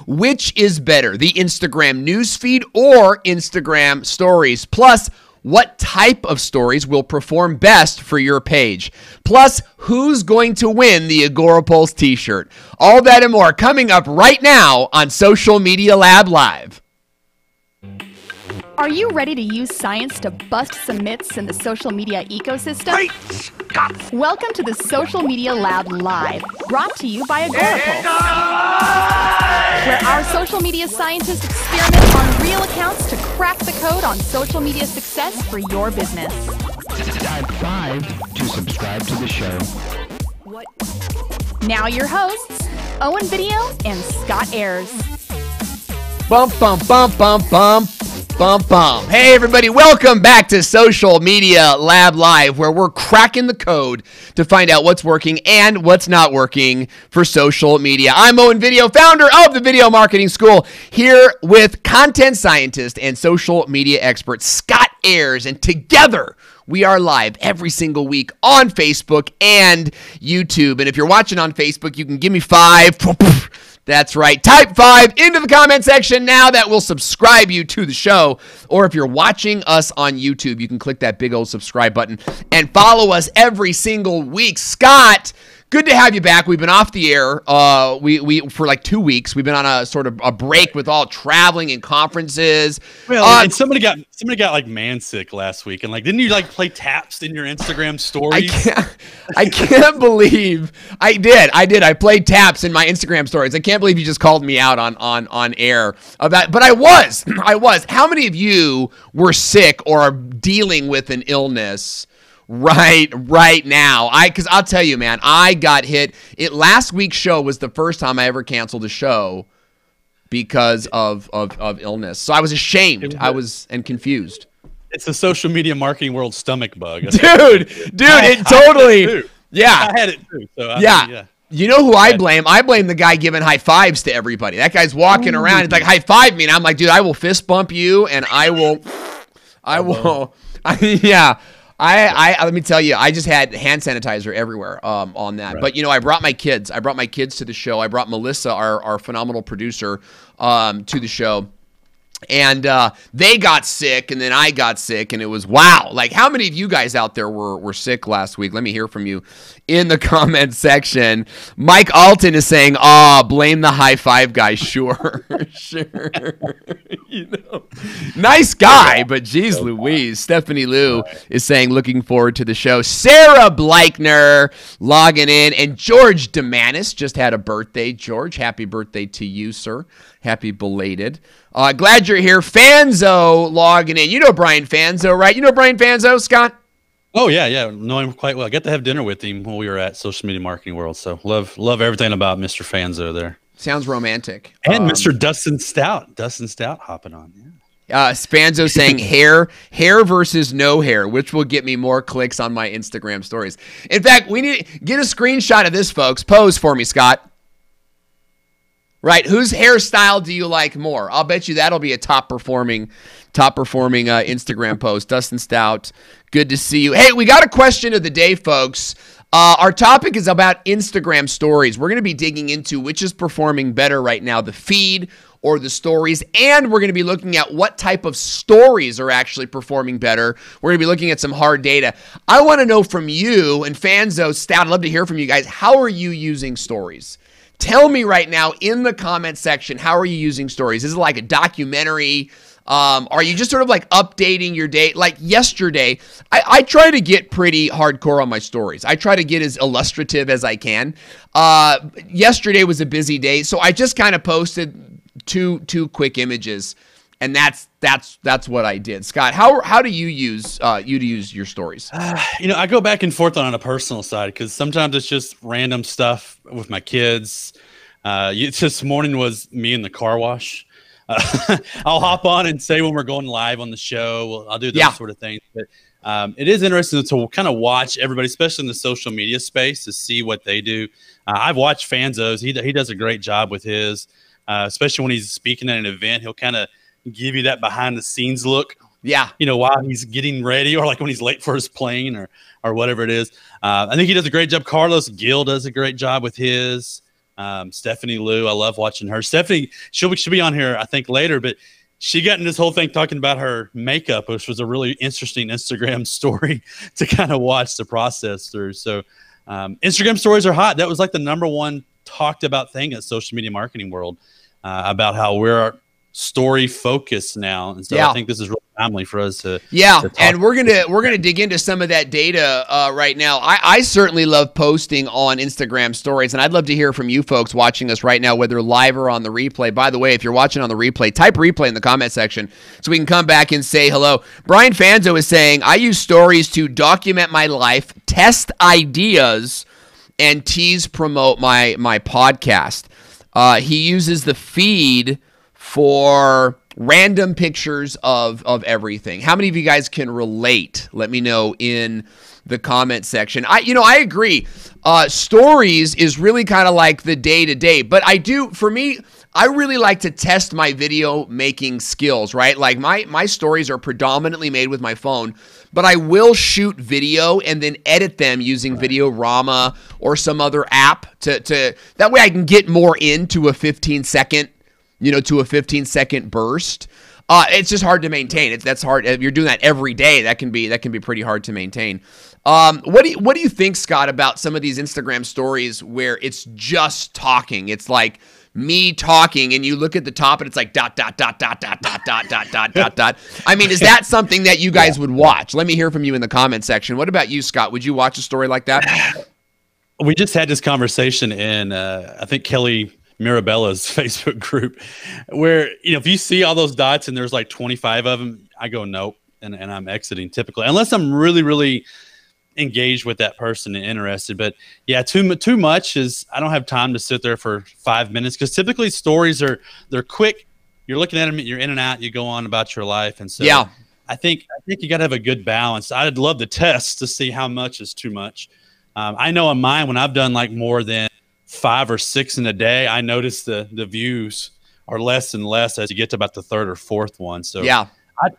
which is better, the Instagram newsfeed or Instagram stories? Plus, what type of stories will perform best for your page? Plus, who's going to win the Agora Pulse t-shirt? All that and more coming up right now on Social Media Lab Live. Are you ready to use science to bust some myths in the social media ecosystem? Welcome to the Social Media Lab Live, brought to you by Agora Pulse, where our social media scientists experiment on real accounts to crack the code on social media success for your business. Type 5 to subscribe to the show. Now your hosts, Owen Video and Scott Ayres. Bump, bump, bump, bump, bump. Bum, bum. Hey, everybody. Welcome back to Social Media Lab Live, where we're cracking the code to find out what's working and what's not working for social media. I'm Owen Video, founder of the Video Marketing School, here with content scientist and social media expert Scott Ayres, and together we are live every single week on Facebook and YouTube. And if you're watching on Facebook, you can give me 5. That's right. Type 5 into the comment section now. That will subscribe you to the show. Or if you're watching us on YouTube, you can click that big old subscribe button and follow us every single week. Scott, good to have you back. We've been off the air we for like 2 weeks. We've been on a sort of a break with all traveling and conferences. Well, and somebody got like man sick last week, and like, didn't you like play taps in your Instagram stories? I can't believe I did. I played taps in my Instagram stories. I can't believe you just called me out on air about. But I was. How many of you were sick or are dealing with an illness right now? Because I'll tell you, man, I got hit. Last week's show was the first time I ever canceled a show because of illness. So I was ashamed. I was confused. It's the social media marketing world stomach bug. Dude, it totally. Yeah. I had it too. So yeah. You know who I blame? I blame the guy giving high fives to everybody. That guy's walking around. He's like, high five me. And I'm like, dude, I will fist bump you and I will. Yeah. Let me tell you, I just had hand sanitizer everywhere on that. Right. But, you know, I brought my kids. I brought my kids to the show. I brought Melissa, our phenomenal producer, to the show. And they got sick, and then I got sick, and it was wow. Like, how many of you guys out there were sick last week? Let me hear from you in the comment section. Mike Alton is saying, blame the high five guy. Sure. Sure. You know, nice guy, but geez Louise. Stephanie Lou is saying, looking forward to the show. Sarah Bleichner logging in, and George Demanis just had a birthday. George, happy birthday to you, sir. Happy belated. Glad you're here. Fanzo logging in. You know Brian Fanzo, right? You know Brian Fanzo, Scott? Oh, yeah. Know him quite well. I got to have dinner with him when we were at Social Media Marketing World. So love everything about Mr. Fanzo there. Sounds romantic. And Mr. Dustin Stout. Dustin Stout hopping on. Yeah. Fanzo saying hair versus no hair, which will get me more clicks on my Instagram stories. In fact, we need to get a screenshot of this, folks. Pose for me, Scott. Right, whose hairstyle do you like more? I'll bet you that'll be a top performing Instagram post. Dustin Stout, good to see you. Hey, we got a question of the day, folks. Our topic is about Instagram stories. We're going to be digging into which is performing better right now, the feed or the stories, and we're going to be looking at what type of stories are actually performing better. We're going to be looking at some hard data. I want to know from you, and Fanzo, Stout, I'd love to hear from you guys. How are you using stories? Tell me right now in the comment section, how are you using stories? Is it like a documentary? Are you just sort of like updating your day? Like yesterday, I try to get pretty hardcore on my stories. I try to get as illustrative as I can. Yesterday was a busy day, so I just kind of posted two quick images, and that's what I did. Scott, how do you use your stories? You know, I go back and forth on a personal side because sometimes it's just random stuff with my kids. This morning was me in the car wash. I'll hop on and say when we're going live on the show. I'll do those sort of things. But it is interesting to kind of watch everybody, especially in the social media space, to see what they do. I've watched Fanzo's. He does a great job with his, especially when he's speaking at an event. He'll kind of give you that behind the scenes look. Yeah. You know, while he's getting ready, or like when he's late for his plane or whatever it is. I think he does a great job. Carlos Gill does a great job with his. Stephanie Lou, I love watching her. Stephanie, she'll be on here, I think, later, but she got in this whole thing talking about her makeup, which was a really interesting Instagram story to kind of watch the process through. So Instagram stories are hot. That was like the #1 talked about thing at social media marketing world, about how we're story focused now. And so I think this is really timely for us to and we're gonna dig into some of that data right now. I certainly love posting on Instagram stories, and I'd love to hear from you folks watching us right now, whether live or on the replay. By the way, if you're watching on the replay, type replay in the comment section so we can come back and say hello. Brian Fanzo is saying, I use stories to document my life, test ideas, and promote my podcast. He uses the feed for random pictures of everything. How many of you guys can relate? Let me know in the comment section. I agree. Stories is really kind of like the day-to-day, but I really like to test my video making skills, right? Like my stories are predominantly made with my phone, but I will shoot video and then edit them using Videorama or some other app to that way I can get more into a 15-second burst. It's just hard to maintain. That's hard. If you're doing that every day, that can be pretty hard to maintain. What do you think, Scott, about some of these Instagram stories where it's just talking? It's like me talking, and you look at the top, and it's like ... I mean, is that something that you guys would watch? Let me hear from you in the comment section. What about you, Scott? Would you watch a story like that? We just had this conversation in, I think, Kelly Mirabella's Facebook group, where, if you see all those dots and there's like 25 of them, I go nope, and I'm exiting typically, unless I'm really, really engaged with that person and interested. But yeah, too much is, I don't have time to sit there for 5 minutes, because typically stories they're quick. You're looking at them, you're in and out, you go on about your life, and so I think you got to have a good balance. I'd love to test to see how much is too much. I know in mine, when I've done like more than 5 or 6 in a day, I notice the views are less and less as you get to about the 3rd or 4th one. So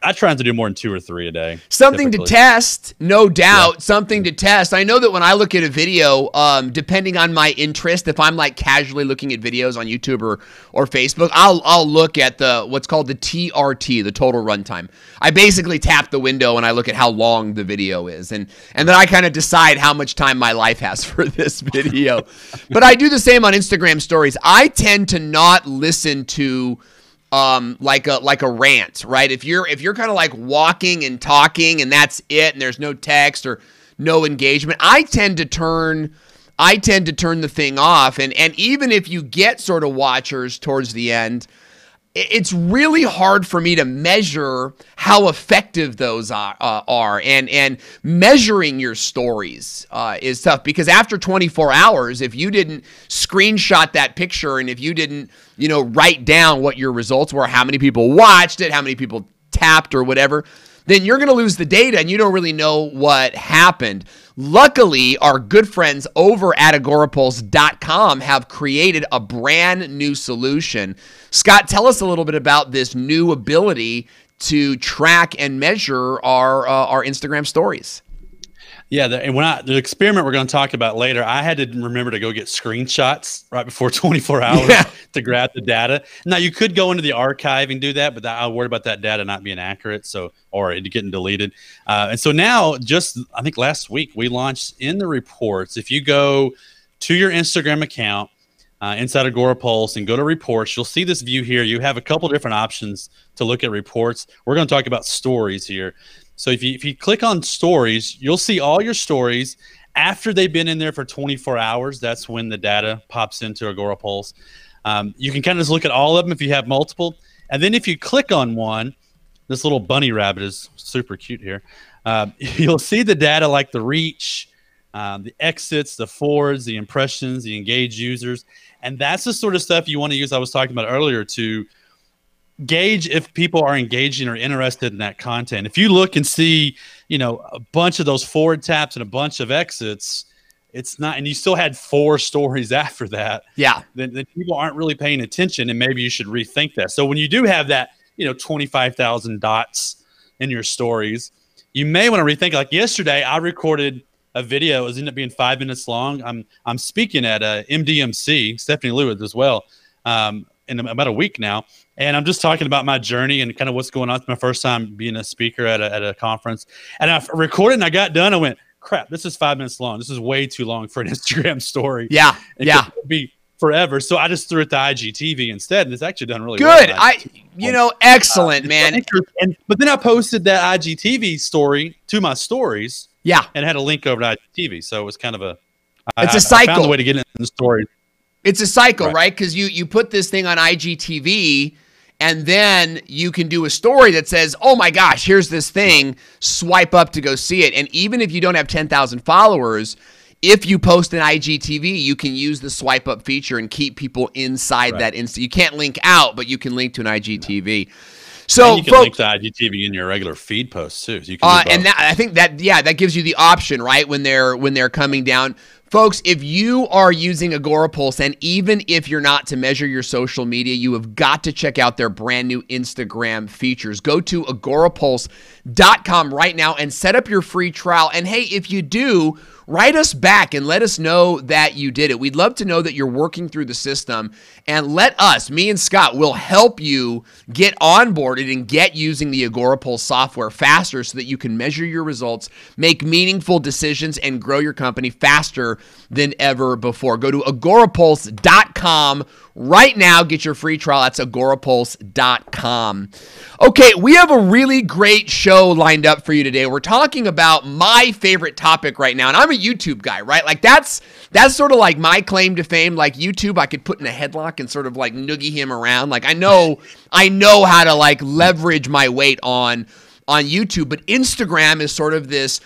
I try not to do more than 2 or 3 a day. Something typically to test, no doubt. Yeah. Something to test. I know that when I look at a video, depending on my interest, if I'm like casually looking at videos on YouTube or Facebook, I'll look at what's called the TRT, the total runtime. I basically tap the window and I look at how long the video is, and then I kind of decide how much time my life has for this video. But I do the same on Instagram stories. I tend to not listen to like a rant, right? If you're kind of like walking and talking and that's it, and there's no text or no engagement, I tend to turn the thing off. And even if you get sort of watchers towards the end, it's really hard for me to measure how effective those are. And measuring your stories is tough, because after 24 hours, if you didn't screenshot that picture and if you didn't, write down what your results were, how many people watched it, how many people tapped or whatever, then you're going to lose the data and you don't really know what happened. Luckily, our good friends over at agorapulse.com have created a brand new solution. Scott, tell us a little bit about this new ability to track and measure our Instagram stories. Yeah, the experiment we're going to talk about later, I had to remember to go get screenshots right before 24 hours to grab the data. Now, you could go into the archive and do that, but I worry about that data not being accurate, or it getting deleted. And so now, just I think last week, we launched in the reports. If you go to your Instagram account inside Agora Pulse and go to reports, you'll see this view here. You have a couple different options to look at reports. We're going to talk about stories here. So if you click on stories, you'll see all your stories after they've been in there for 24 hours. That's when the data pops into Agora Pulse. You can kind of just look at all of them if you have multiple. And then if you click on one, this little bunny rabbit is super cute here. You'll see the data like the reach, the exits, the forwards, the impressions, the engaged users. And that's the sort of stuff you want to use, I was talking about earlier, to gauge if people are engaging or interested in that content. If you look and see, a bunch of those forward taps and a bunch of exits, it's not, and you still had 4 stories after that. Yeah. Then people aren't really paying attention, and maybe you should rethink that. So when you do have that, 25,000 dots in your stories, you may want to rethink. Like yesterday, I recorded a video. It was ended up being 5 minutes long. I'm speaking at MDMC, Stephanie Lewis as well, in about a week now. And I'm just talking about my journey and kind of what's going on. It's my first time being a speaker at a conference. And I recorded and I got done. I went, crap, this is 5 minutes long. This is way too long for an Instagram story. Yeah. It could be forever. So I just threw it to IGTV instead. And it's actually done really good. well. Excellent, man. But then I posted that IGTV story to my stories. Yeah. And had a link over to IGTV. So it was kind of it's a cycle. I found a way to get in the story. It's a cycle, right? Because you put this thing on IGTV, and then you can do a story that says, oh my gosh, here's this thing, swipe up to go see it. And even if you don't have 10,000 followers, if you post an IGTV, you can use the swipe up feature and keep people inside that instant. You can't link out, but you can link to an IGTV. So and you can link to IGTV in your regular feed posts too. So you can and I think that gives you the option, right? When they're coming down. Folks, if you are using Agorapulse, and even if you're not to measure your social media, you have got to check out their brand new Instagram features. Go to agorapulse.com right now and set up your free trial. And hey, if you do, write us back and let us know that you did it. We'd love to know that you're working through the system, and let us, me and Scott, will help you get onboarded and get using the Agorapulse software faster so that you can measure your results, make meaningful decisions, and grow your company faster than ever before. Go to agorapulse.com right now. Get your free trial. That's agorapulse.com. Okay, we have a really great show lined up for you today. We're talking about my favorite topic right now, and I'm a YouTube guy, right? Like that's sort of like my claim to fame. Like YouTube, I could put in a headlock and sort of like noogie him around. Like I know how to like leverage my weight on YouTube, but Instagram is sort of this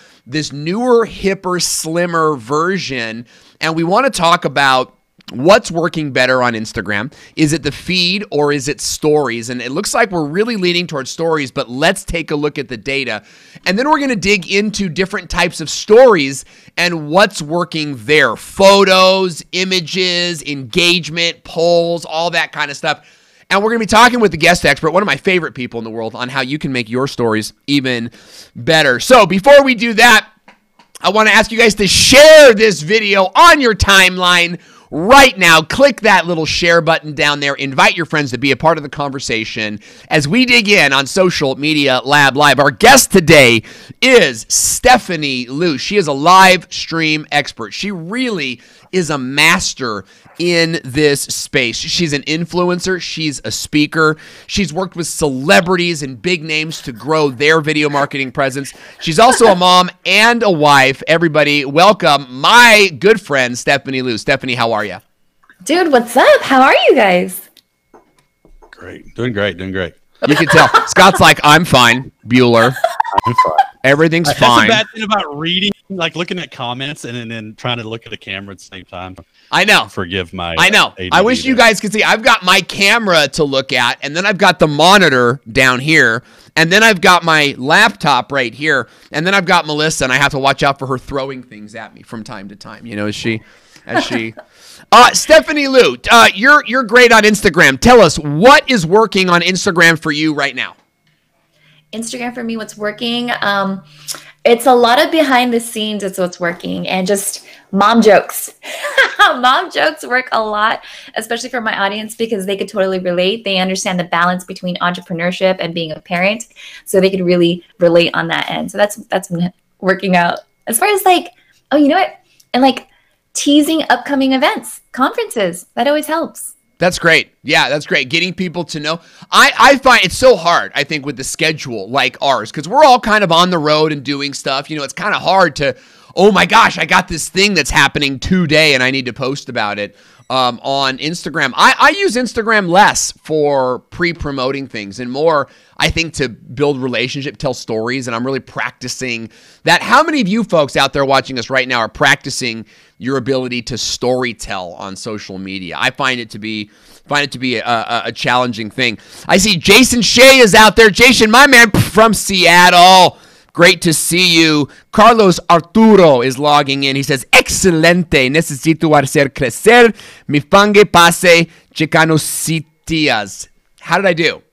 newer, hipper, slimmer version, and we want to talk about what's working better on Instagram. Is it the feed or is it stories? And it looks like we're really leaning towards stories, but let's take a look at the data. And then we're going to dig into different types of stories and what's working there. Photos, images, engagement, polls, all that kind of stuff. And we're going to be talking with the guest expert, one of my favorite people in the world, on how you can make your stories even better. So before we do that, I want to ask you guys to share this video on your timeline right now. Click that little share button down there. Invite your friends to be a part of the conversation as we dig in on Social Media Lab Live. Our guest today is Stephanie Lewis. She is a live stream expert. She really is a master in this space. She's an influencer. She's a speaker. She's worked with celebrities and big names to grow their video marketing presence. She's also a mom and a wife. Everybody, welcome my good friend, Stephanie Lewis. Stephanie, how are you? Dude, what's up? How are you guys? Great. Doing great. You can tell. Scott's like, I'm fine, Bueller. I'm fine. Everything's fine. That's the bad thing about reading, like looking at comments and then trying to look at the camera at the same time. I know. Forgive my I know. ADD I wish you guys could see. I've got my camera to look at, and then I've got the monitor down here, and then I've got my laptop right here, and then I've got Melissa, and I have to watch out for her throwing things at me from time to time. You know, as she. Stephanie Lou, you're great on Instagram. Tell us, what is working on Instagram for you right now? Instagram for me, what's working? It's a lot of behind the scenes. It's what's working, and just mom jokes. Mom jokes work a lot, especially for my audience, because they could totally relate. They understand the balance between entrepreneurship and being a parent, so they could really relate on that end. So that's been working out. As far as like, oh, you know what? And like teasing upcoming events, conferences, that always helps. That's great. Yeah, that's great. Getting people to know. I find it's so hard, I think, with the schedule like ours, because we're all kind of on the road and doing stuff. You know, it's kind of hard to, oh my gosh, I got this thing that's happening today and I need to post about it on Instagram. I use Instagram less for pre-promoting things and more, I think, to build relationship, tell stories, and I'm really practicing that. How many of you folks out there watching us right now are practicing your ability to story tell on social media? I find it to be a challenging thing. I see Jason Shea is out there. Jason, my man from Seattle. Great to see you. Carlos Arturo is logging in. He says, excelente. Necesito hacer crecer mi fange pase chicanositias. How did I do?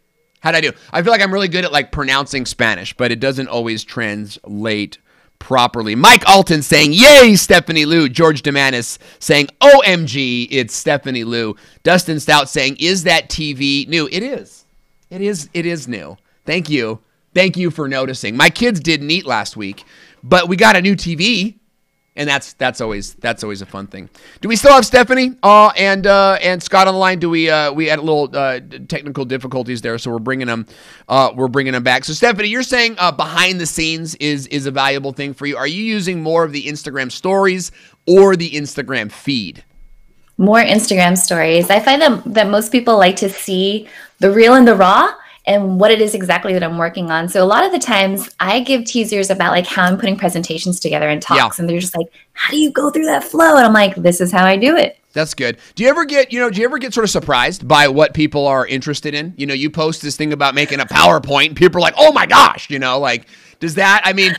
I feel like I'm really good at like pronouncing Spanish, but it doesn't always translate properly. Mike Alton saying, yay, Stephanie Lou. George Demanis saying, OMG, it's Stephanie Lou. Dustin Stout saying, is that TV new? It is. It is new. Thank you. Thank you for noticing. My kids didn't eat last week, but we got a new TV. And that's always a fun thing. Do we still have Stephanie and Scott on the line? Do we had a little technical difficulties there, so we're bringing them back. So Stephanie, you're saying behind the scenes is a valuable thing for you. Are you using more of the Instagram stories or the Instagram feed? More Instagram stories. I find that most people like to see the real and the raw, and what it is exactly that I'm working on. So a lot of the times I give teasers about like how I'm putting presentations together and talks, and they're just like, how do you go through that flow? And I'm like, this is how I do it. That's good. Do you ever get sort of surprised by what people are interested in? You post this thing about making a PowerPoint and people are like, oh my gosh, does that,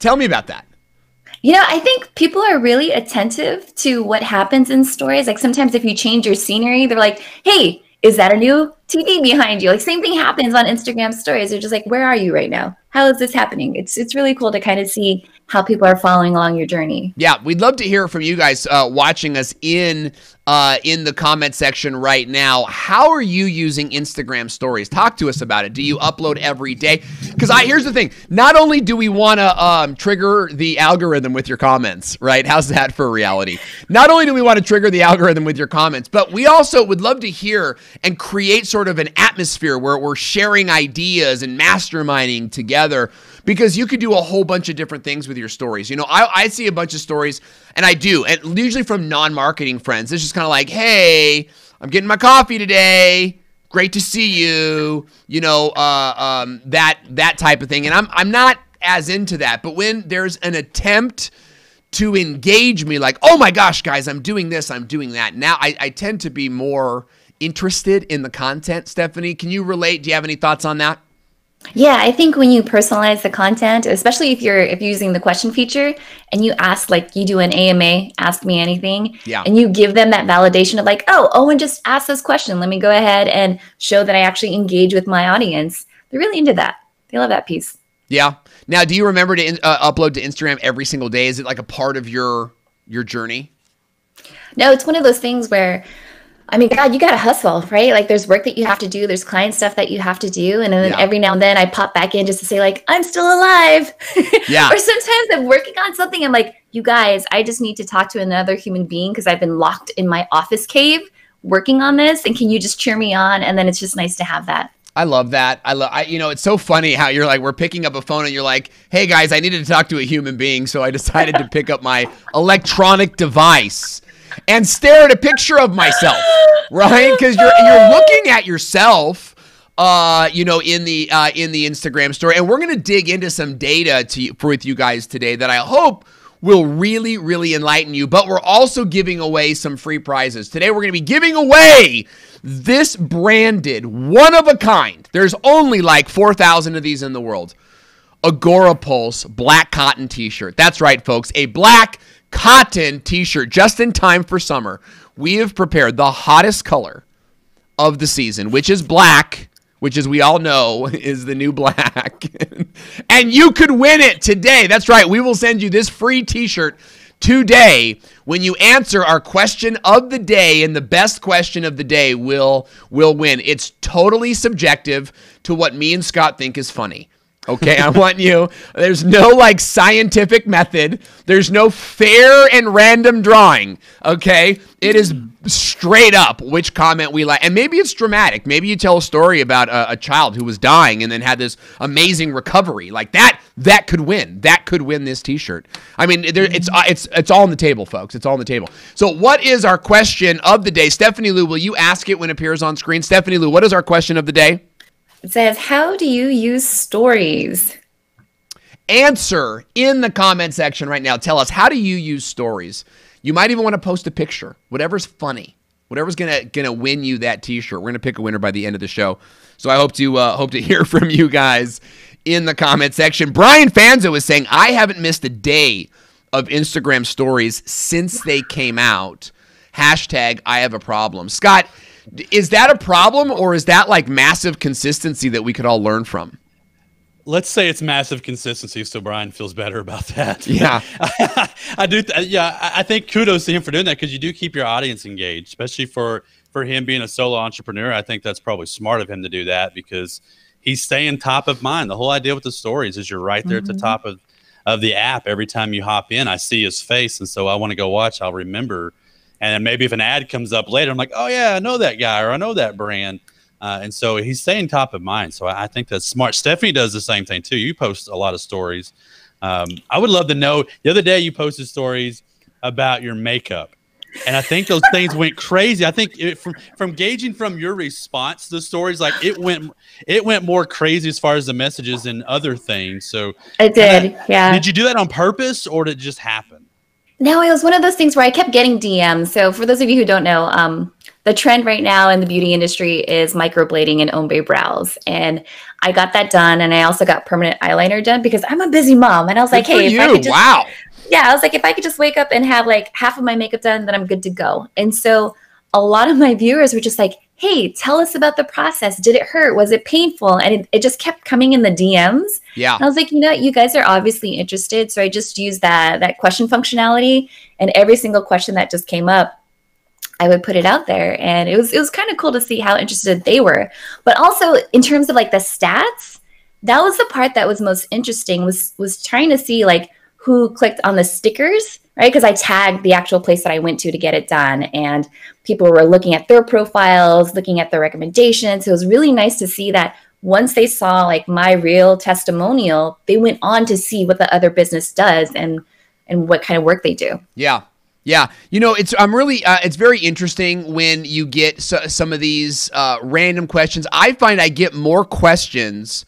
tell me about that. I think people are really attentive to what happens in stories. Like sometimes if you change your scenery, they're like, hey, is that a new TV behind you? Like same thing happens on Instagram stories. They're just like, where are you right now? How is this happening? It's really cool to kind of see how people are following along your journey. Yeah, we'd love to hear from you guys watching us in the comment section right now. How are you using Instagram stories? Talk to us about it. Do you upload every day? Because here's the thing. Not only do we want to trigger the algorithm with your comments, right? How's that for reality? Not only do we want to trigger the algorithm with your comments, but we also would love to hear and create sort of an atmosphere where we're sharing ideas and masterminding together, because you could do a whole bunch of different things with your stories. I see a bunch of stories, and I do, and usually from non-marketing friends. It's just kind of like, hey, I'm getting my coffee today. Great to see you. That type of thing. And I'm not as into that. But when there's an attempt to engage me, like, oh my gosh, guys, I'm doing this, I'm doing that. Now I tend to be more interested in the content. Stephanie, can you relate? Do you have any thoughts on that? Yeah, I think when you personalize the content, especially if you're using the question feature and you ask, like you do an AMA, ask me anything, and you give them that validation of like, oh, Owen just asked this question. Let me go ahead and show that I actually engage with my audience. They're really into that. They love that piece. Yeah. Now, do you remember to upload to Instagram every single day? Is it like a part of your journey? No, it's one of those things where, God, you got to hustle, right? Like there's work that you have to do. There's client stuff that you have to do. And then every now and then I pop back in just to say like, I'm still alive. Yeah. Or sometimes I'm working on something. I'm like, you guys, I just need to talk to another human being because I've been locked in my office cave working on this. And can you just cheer me on? And then it's just nice to have that. I love that. It's so funny how you're like, we're picking up a phone and you're like, hey guys, I needed to talk to a human being. So I decided to pick up my electronic device and stare at a picture of myself, right? Because you're looking at yourself, in the Instagram story, and we're gonna dig into some data with you guys today that I hope will really, really enlighten you. But we're also giving away some free prizes today. We're gonna be giving away this branded, one of a kind. There's only like 4,000 of these in the world. Agora Pulse black cotton T-shirt. That's right, folks. A black cotton T-shirt just in time for summer. We have prepared the hottest color of the season, which is black, which, as we all know, is the new black. And you could win it today. That's right. We will send you this free T-shirt today when you answer our question of the day, and the best question of the day will win. It's totally subjective to what me and Scott think is funny. Okay, I want you. There's no like scientific method. There's no fair and random drawing. Okay, it is straight up which comment we like, and maybe it's dramatic. Maybe you tell a story about a child who was dying and then had this amazing recovery. Like that could win. That could win this T-shirt. It's all on the table, folks. It's all on the table. So, what is our question of the day? Stephanie Lou, will you ask it when it appears on screen? Stephanie Lou, what is our question of the day? It says, how do you use stories? Answer in the comment section right now. Tell us, how do you use stories? You might even want to post a picture. Whatever's funny. Whatever's gonna win you that T-shirt. We're gonna pick a winner by the end of the show. So I hope to hear from you guys in the comment section. Brian Fanzo is saying, I haven't missed a day of Instagram stories since they came out. Hashtag I have a problem. Scott, is that a problem, or is that like massive consistency that we could all learn from? let's say it's massive consistency, so Brian feels better about that. Yeah. I do. I think kudos to him for doing that, because you do keep your audience engaged, especially for him being a solo entrepreneur. I think that's probably smart of him to do that, because he's staying top of mind. The whole idea with the stories is you're right there at the top of the app. Every time you hop in, I see his face, and so I want to go watch. I'll remember, and then maybe if an ad comes up later, I'm like, oh yeah, I know that guy, or I know that brand. And so he's staying top of mind. So I think that's smart. Stephanie does the same thing too. You post a lot of stories. I would love to know. The other day you posted stories about your makeup, and I think those things went crazy. I think from gauging from your response to the stories, like it went more crazy as far as the messages and other things. So it did. Yeah. Did you do that on purpose, or did it just happen? No, it was one of those things where I kept getting DMs. So for those of you who don't know, the trend right now in the beauty industry is microblading and ombre brows. And I got that done. And I also got permanent eyeliner done because I'm a busy mom. And I was like, hey, if I could just, I was like, if I could just wake up and have like half of my makeup done, then I'm good to go. And so a lot of my viewers were just like, hey, tell us about the process. Did it hurt? Was it painful? And it just kept coming in the DMs. Yeah. And I was like, you guys are obviously interested. So I just used that question functionality, and every single question that just came up, I would put it out there. And it was kind of cool to see how interested they were. But also in terms of like the stats, that was the part that was most interesting, was trying to see like who clicked on the stickers, right? Because I tagged the actual place that I went to get it done, and people were looking at their profiles, looking at their recommendations. So it was really nice to see that once they saw like my real testimonial, they went on to see what the other business does and what kind of work they do. Yeah. Yeah. It's very interesting when you get some of these random questions. I find I get more questions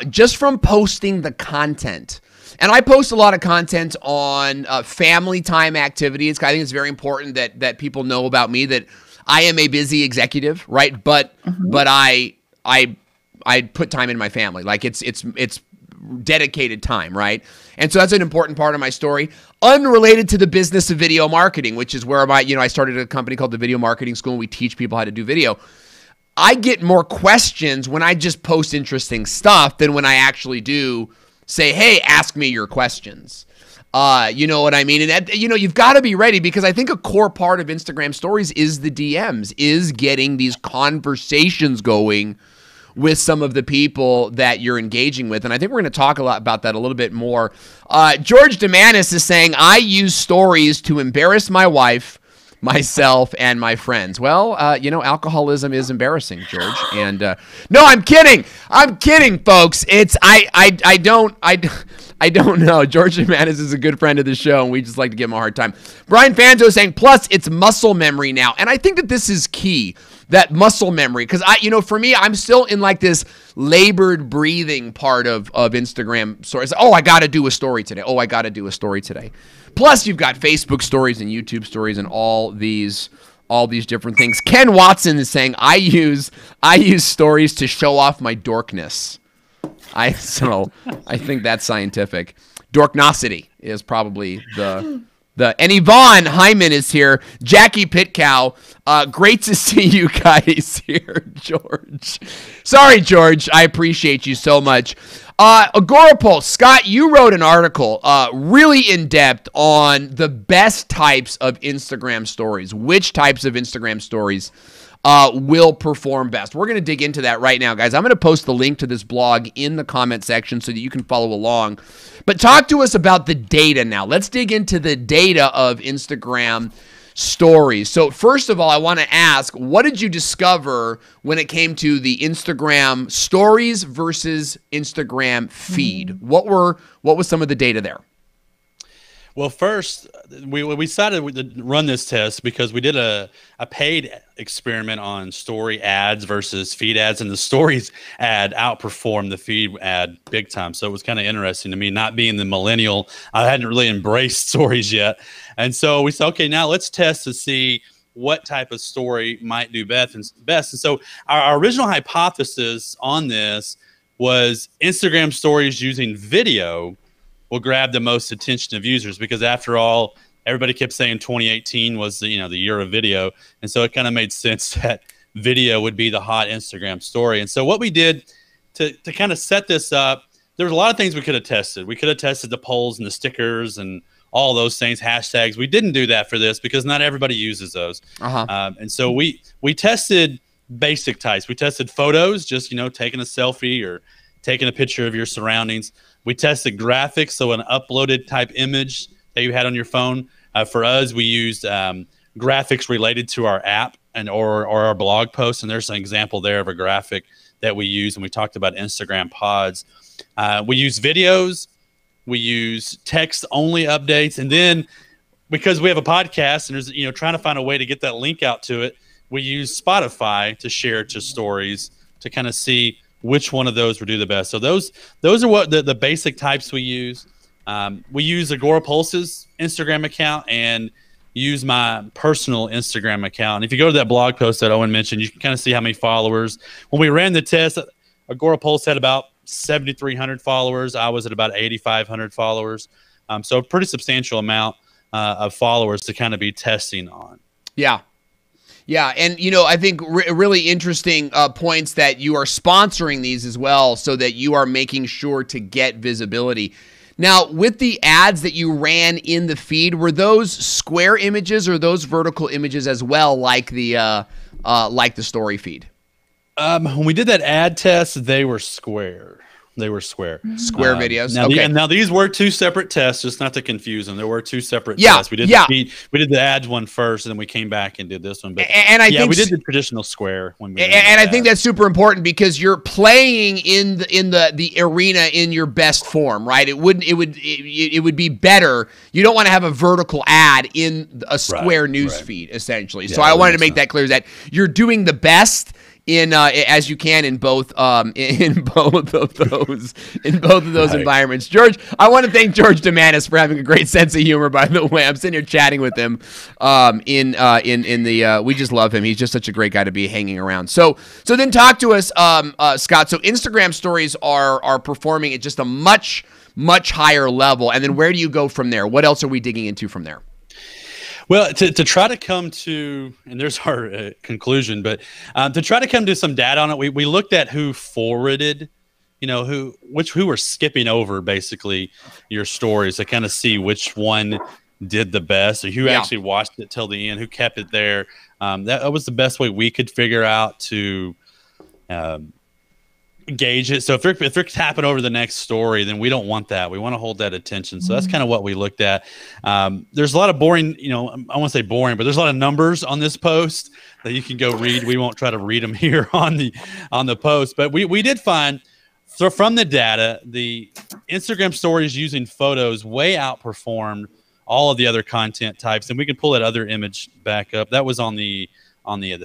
just from posting the content. And I post a lot of content on family time activities. I think it's very important that people know about me, that I am a busy executive, right? But I put time in my family. Like it's dedicated time, right? And so that's an important part of my story, unrelated to the business of video marketing, which is where I started a company called the Video Marketing School, and we teach people how to do video. I get more questions when I just post interesting stuff than when I actually do say, hey, ask me your questions. You know what I mean? And you've got to be ready, because I think a core part of Instagram stories is the DMs, is getting these conversations going with some of the people that you're engaging with. And I think we're going to talk a lot about that a little bit more. George Demanis is saying, I use stories to embarrass my wife, myself, and my friends. Well, alcoholism is embarrassing, George. And no, I'm kidding. I'm kidding, folks. I don't know. George Demanis is a good friend of the show, and we just like to give him a hard time. Brian Fanzo is saying, plus it's muscle memory now. And I think that this is key, that muscle memory, because for me, I'm still in like this labored breathing part of Instagram stories. Oh, I got to do a story today. Oh, I got to do a story today. Plus, you've got Facebook stories and YouTube stories and all these different things. Ken Watson is saying, I use stories to show off my dorkness. I think that's scientific. Dorknosity is probably the and Yvonne Hyman is here. Jackie Pitcow, great to see you guys here, George. Sorry, George. I appreciate you so much. Agorapulse, Scott, you wrote an article really in depth on the best types of Instagram stories. Which types of Instagram stories will perform best? We're going to dig into that right now, guys. I'm going to post the link to this blog in the comment section so that you can follow along. But talk to us about the data now. Let's dig into the data of Instagram stories. So first of all, I want to ask, what did you discover when it came to the Instagram stories versus Instagram feed? What was some of the data there? Well, first, we decided to run this test because we did a paid experiment on story ads versus feed ads, and the stories ad outperformed the feed ad big time. So it was kind of interesting to me, not being the millennial. I hadn't really embraced stories yet. And so we said, okay, now let's test to see what type of story might do best. And so our original hypothesis on this was Instagram stories using video will grab the most attention of users, because after all, everybody kept saying 2018 was the year of video. And so it kind of made sense that video would be the hot Instagram story. And so what we did to kind of set this up, there's a lot of things we could have tested. We could have tested the polls and the stickers and all those things, hashtags. We didn't do that for this because not everybody uses those. And so we tested basic types. We tested photos, just, taking a selfie or taking a picture of your surroundings. We tested graphics, so an uploaded type image that you had on your phone. For us, we used graphics related to our app or our blog post, and there's an example there of a graphic that we use, and we talked about Instagram pods. We use videos, we use text-only updates, and then because we have a podcast and there's trying to find a way to get that link out to it, we use Spotify to share to stories to kind of see which one of those would do the best. So those are what the basic types we use. We use Agora Pulse's Instagram account and use my personal Instagram account. And if you go to that blog post that Owen mentioned, you can kind of see how many followers. When we ran the test, Agora Pulse had about 7,300 followers. I was at about 8,500 followers. So a pretty substantial amount of followers to kind of be testing on. Yeah. Yeah, and I think really interesting points that you are sponsoring these as well, so that you are making sure to get visibility. Now, with the ads that you ran in the feed, were those square images or those vertical images as well, like the story feed? When we did that ad test, they were square. They were square. Square videos. Now, okay. Now these were two separate tests, just not to confuse them. There were two separate tests. We did the ads one first, and then we came back and did this one. But I think we did the traditional square when we. And I think that's super important because you're playing in the arena in your best form, right? It would be better. You don't want to have a vertical ad in a square news feed, essentially. Yeah, so I wanted to make that clear that you're doing the best in as you can in both of those environments. George, I want to thank George Demanis for having a great sense of humor. By the way, I'm sitting here chatting with him. We just love him. He's just such a great guy to be hanging around. So then talk to us, Scott. So Instagram stories are performing at just a much higher level, and then where do you go from there? What else are we digging into from there? Well, to try to come to, and there's our conclusion, but to try to come to some data on it, we looked at who forwarded, who were skipping over basically your stories to kind of see which one did the best, or who actually watched it till the end, who kept it there. That was the best way we could figure out to gauge it. So if they're tapping over the next story, then we don't want that. We want to hold that attention. So that's kind of what we looked at. There's a lot of boring, I won't say boring, but there's a lot of numbers on this post that you can go read. We won't try to read them here on the post, but we did find, so from the data, the Instagram stories using photos way outperformed all of the other content types. And we can pull that other image back up. That was on the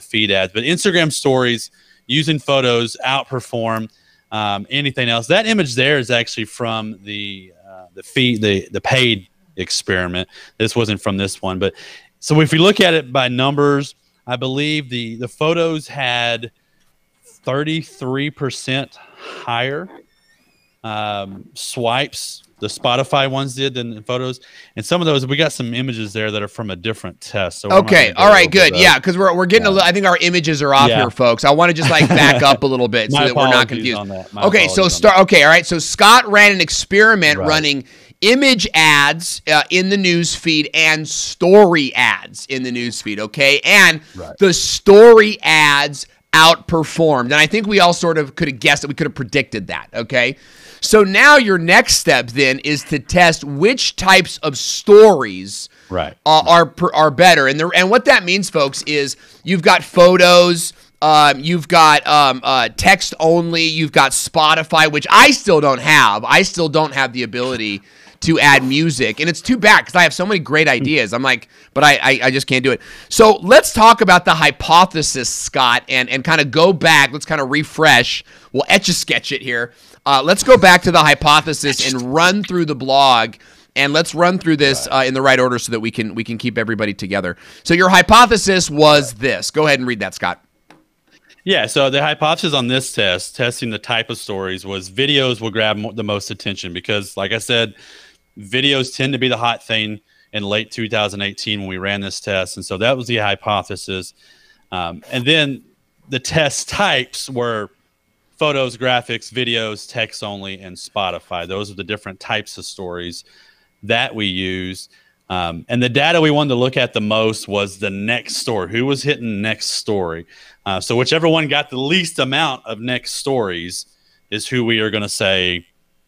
feed ads, but Instagram stories using photos outperform anything else. That image there is actually from the paid experiment. This wasn't from this one, but so if we look at it by numbers, I believe the photos had 33% higher swipes. The Spotify ones did than the photos, and some of those we got some images there that are from a different test. So okay, all right, good, yeah, because we're getting a little. I think our images are off here, folks. I want to just back up a little bit so that we're not confused. Okay, so okay, all right. So Scott ran an experiment running image ads in the news feed and story ads in the news feed. Okay, and the story ads outperformed, and I think we all sort of could have guessed that. We could have predicted that. Okay. So now your next step then is to test which types of stories are better. And what that means, folks, is you've got photos, you've got text only, you've got Spotify, which I still don't have. I still don't have the ability to add music, and it's too bad because I have so many great ideas. I'm like, but I just can't do it. So let's talk about the hypothesis, Scott, and kind of go back. Let's kind of refresh. We'll etch-a-sketch it here. Let's go back to the hypothesis and run through the blog, and let's run through this in the right order so that we can keep everybody together. So your hypothesis was this. Go ahead and read that, Scott. Yeah, so the hypothesis on this test, testing the type of stories, was videos will grab the most attention because, like I said, videos tend to be the hot thing in late 2018 when we ran this test, and so that was the hypothesis. And then the test types were photos, graphics, videos, text only, and Spotify. Those are the different types of stories that we use. And the data we wanted to look at the most was the next story. Who was hitting next story? So whichever one got the least amount of next stories is who we are going to say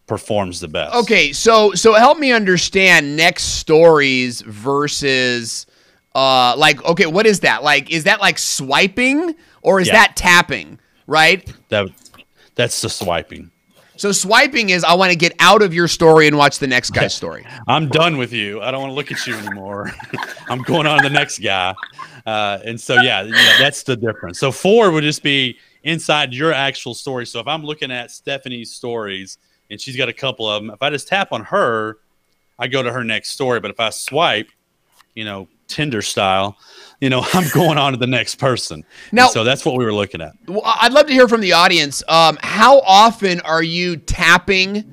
performs the best. Okay, so help me understand next stories versus like, okay, what is that? Like, is that like swiping or is that tapping, right? That's the swiping. So swiping is I want to get out of your story and watch the next guy's story. I'm done with you. I don't want to look at you anymore. I'm going on to the next guy. And so, yeah, that's the difference. So forward would just be inside your actual story. So if I'm looking at Stephanie's stories and she's got a couple of them, if I just tap on her, I go to her next story. But if I swipe, Tinder style, I'm going on to the next person. Now, and so that's what we were looking at. Well, I'd love to hear from the audience. How often are you tapping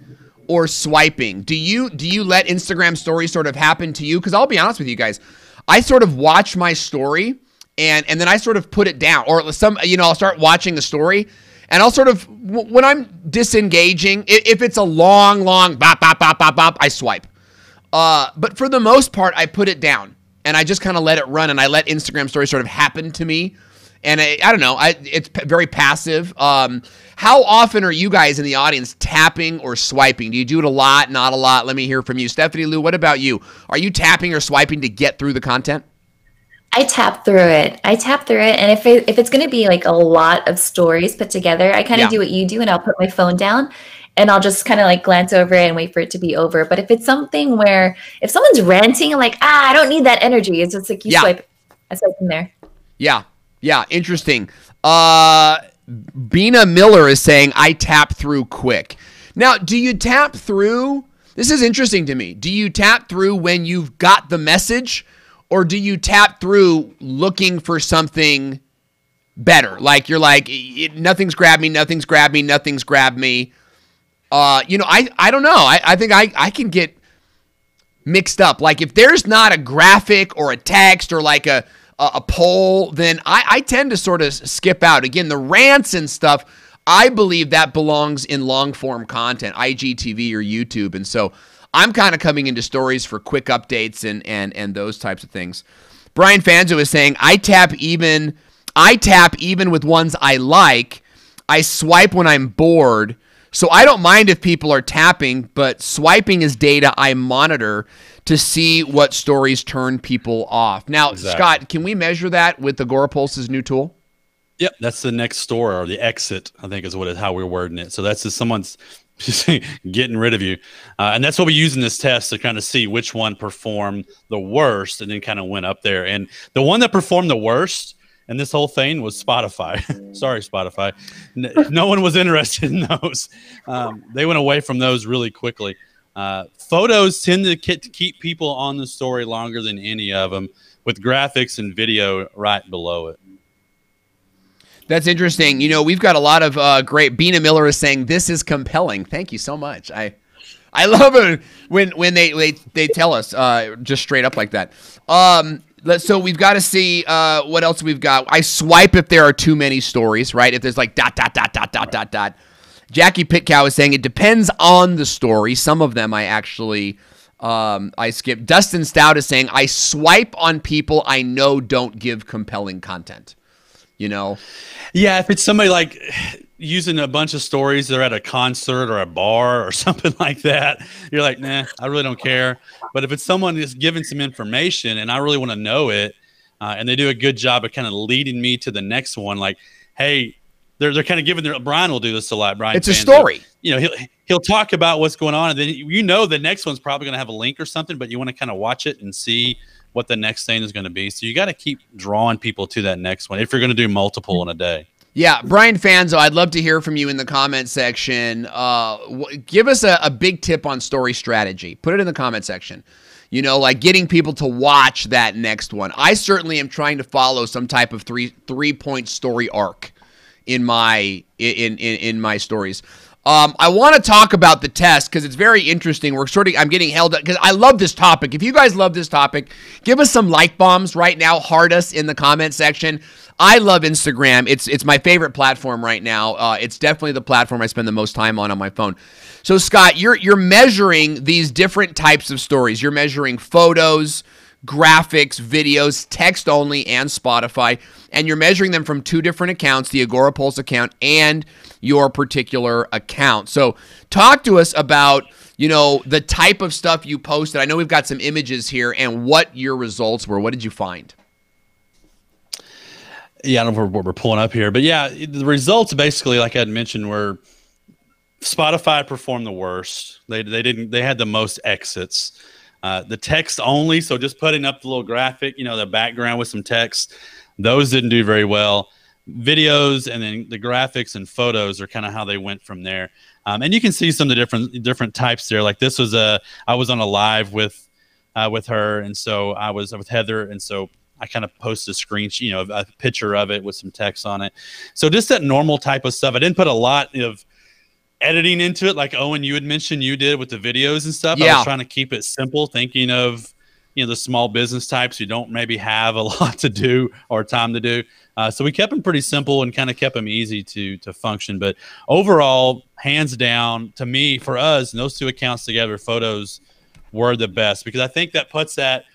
or swiping? Do you let Instagram stories sort of happen to you? Because I'll be honest with you guys, I sort of watch my story and then I sort of put it down, or I'll start watching the story and I'll sort of, when I'm disengaging, if it's a long bop, bop, bop, bop, bop, I swipe. But for the most part, I put it down. And I just kind of let it run, and I let Instagram stories sort of happen to me. And I don't know, it's very passive. How often are you guys in the audience tapping or swiping? Do you do it a lot, not a lot? Let me hear from you. Stephanie Lou, what about you? Are you tapping or swiping to get through the content? I tap through it. And if it's going to be like a lot of stories put together, I kind of do what you do, and I'll put my phone down. And I'll just kind of like glance over it and wait for it to be over. But if it's something where if someone's ranting, I'm like, I don't need that energy. It's just like you swipe. I swipe from there. Yeah. Interesting. Bina Miller is saying, I tap through quick. Now, do you tap through? This is interesting to me. Do you tap through when you've got the message, or do you tap through looking for something better? Like you're like, nothing's grabbed me. I don't know. I think I can get mixed up. Like if there's not a graphic or a text or like a poll, then I tend to sort of skip out. Again, the rants and stuff, I believe that belongs in long form content, IGTV or YouTube. And so I'm kind of coming into stories for quick updates and those types of things. Brian Fanzo is saying, I tap even with ones I like. I swipe when I'm bored. So I don't mind if people are tapping, but swiping is data I monitor to see what stories turn people off. Now, Scott, can we measure that with the Agorapulse's new tool? Yep, that's the next story, or the exit, I think is how we're wording it. So that's just someone's getting rid of you. And that's what we use in this test to kind of see which one performed the worst and then kind of went up there. And the one that performed the worst and this whole thing was Spotify. Sorry, Spotify. No one was interested in those. They went away from those really quickly. Photos tend to keep people on the story longer than any of them, with graphics and video right below it. That's interesting. We've got a lot of great. Bina Miller is saying this is compelling. Thank you so much. I love it when they tell us just straight up like that. So we've got to see what else we've got. I swipe if there are too many stories, right? If there's like ... Jackie Pitcow is saying it depends on the story. Some of them I actually I skip. Dustin Stout is saying I swipe on people I know don't give compelling content. Yeah, if it's somebody like using a bunch of stories, they're at a concert or a bar or something like that, you're like, nah, I really don't care. But if it's someone that's giving some information and I really want to know it, and they do a good job of kind of leading me to the next one, like, hey, they're kind of giving Brian will do this a lot. Brian, it's a story. He'll talk about what's going on, and then the next one's probably going to have a link or something, but you want to kind of watch it and see what the next thing is going to be. So you got to keep drawing people to that next one if you're going to do multiple in a day. Yeah, Brian Fanzo, I'd love to hear from you in the comment section. Give us a big tip on story strategy. Put it in the comment section. Like getting people to watch that next one. I certainly am trying to follow some type of three-point story arc in my stories. I want to talk about the test because it's very interesting. I'm getting held up because I love this topic. If you guys love this topic, give us some like bombs right now. Heart us in the comment section. I love Instagram. It's my favorite platform right now. It's definitely the platform I spend the most time on my phone. So Scott, you're measuring these different types of stories. You're measuring photos, graphics, videos, text only, and Spotify, and you're measuring them from two different accounts, the Agora Pulse account and your particular account. So talk to us about, the type of stuff you posted. I know we've got some images here and what your results were. What did you find? Yeah, I don't know what we're pulling up here, but yeah, the results basically, like I had mentioned, were Spotify performed the worst. They had the most exits. The text only, so just putting up the little graphic, the background with some text, those didn't do very well. Videos and then the graphics and photos are kind of how they went from there. And you can see some of the different types there. Like this was I was on a live with her, and so I was with Heather, and so I kind of posted a screenshot, a picture of it with some text on it. So just that normal type of stuff. I didn't put a lot of editing into it, like Owen, you had mentioned you did with the videos and stuff. Yeah. I was trying to keep it simple, thinking of the small business types who don't maybe have a lot to do or time to do. So we kept them pretty simple and kind of kept them easy to function. But overall, hands down, to me, for us, and those two accounts together, photos were the best because I think that puts that